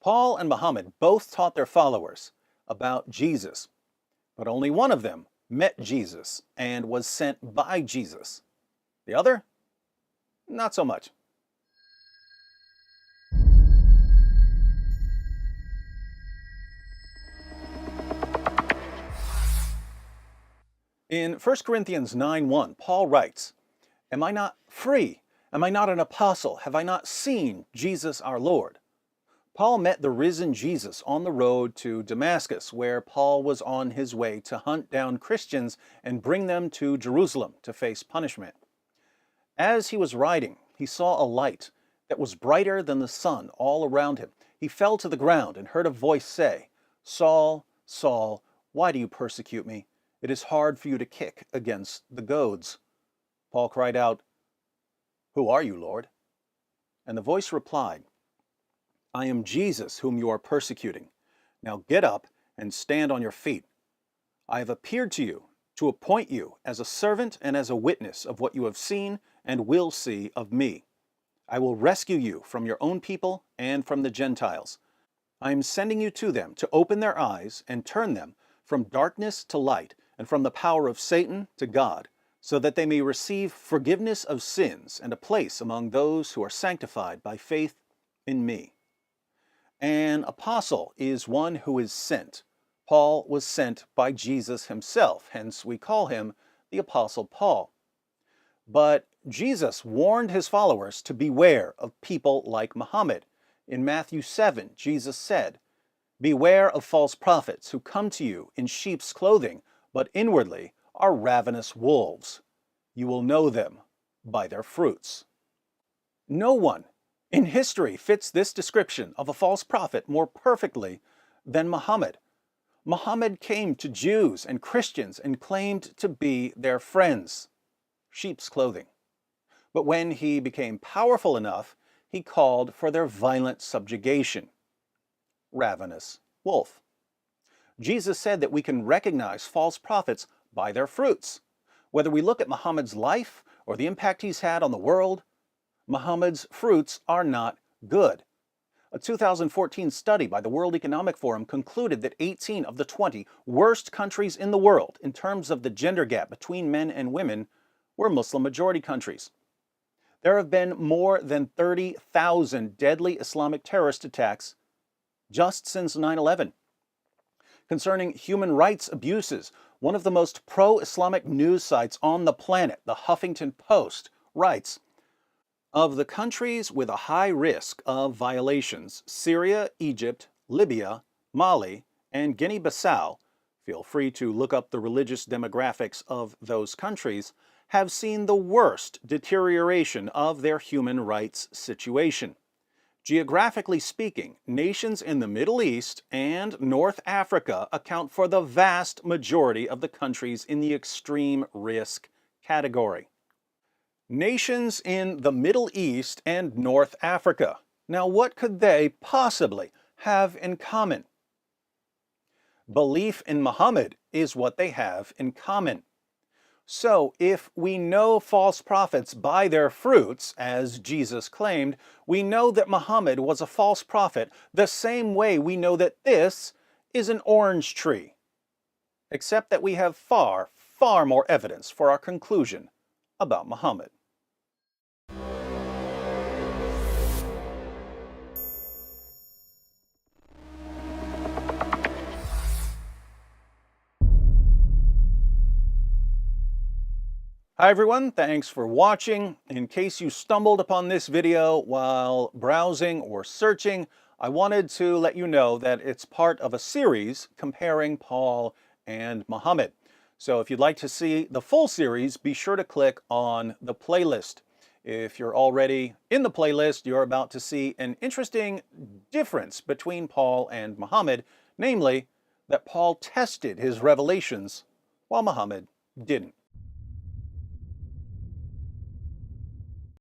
Paul and Muhammad both taught their followers about Jesus, but only one of them met Jesus and was sent by Jesus. The other? Not so much. In 1 Corinthians 9:1, Paul writes, "Am I not free? Am I not an apostle? Have I not seen Jesus our Lord?" Paul met the risen Jesus on the road to Damascus, where Paul was on his way to hunt down Christians and bring them to Jerusalem to face punishment. As he was riding, he saw a light that was brighter than the sun all around him. He fell to the ground and heard a voice say, "Saul, Saul, why do you persecute me? It is hard for you to kick against the goads." Paul cried out, "Who are you, Lord?" And the voice replied, "I am Jesus whom you are persecuting. Now get up and stand on your feet. I have appeared to you to appoint you as a servant and as a witness of what you have seen and will see of me. I will rescue you from your own people and from the Gentiles. I am sending you to them to open their eyes and turn them from darkness to light and from the power of Satan to God, so that they may receive forgiveness of sins and a place among those who are sanctified by faith in me." An apostle is one who is sent. Paul was sent by Jesus himself, hence we call him the Apostle Paul. But Jesus warned his followers to beware of people like Muhammad. In Matthew 7, Jesus said, "Beware of false prophets who come to you in sheep's clothing, but inwardly are ravenous wolves. You will know them by their fruits." No one in history fits this description of a false prophet more perfectly than Muhammad. Muhammad came to Jews and Christians and claimed to be their friends, sheep's clothing. But when he became powerful enough, he called for their violent subjugation, ravenous wolf. Jesus said that we can recognize false prophets by their fruits. Whether we look at Muhammad's life or the impact he's had on the world, Muhammad's fruits are not good. A 2014 study by the World Economic Forum concluded that 18 of the 20 worst countries in the world in terms of the gender gap between men and women were Muslim-majority countries. There have been more than 30,000 deadly Islamic terrorist attacks just since 9/11. Concerning human rights abuses, one of the most pro-Islamic news sites on the planet, the Huffington Post, writes, "Of the countries with a high risk of violations, Syria, Egypt, Libya, Mali, and Guinea-Bissau, feel free to look up the religious demographics of those countries, have seen the worst deterioration of their human rights situation. Geographically speaking, nations in the Middle East and North Africa account for the vast majority of the countries in the extreme risk category." Nations in the Middle East and North Africa. Now, what could they possibly have in common? Belief in Muhammad is what they have in common. So, if we know false prophets by their fruits, as Jesus claimed, we know that Muhammad was a false prophet the same way we know that this is an orange tree. Except that we have far, far more evidence for our conclusion about Muhammad. Hi everyone, thanks for watching. In case you stumbled upon this video while browsing or searching, I wanted to let you know that it's part of a series comparing Paul and Muhammad. So if you'd like to see the full series, be sure to click on the playlist. If you're already in the playlist, you're about to see an interesting difference between Paul and Muhammad, namely that Paul tested his revelations while Muhammad didn't.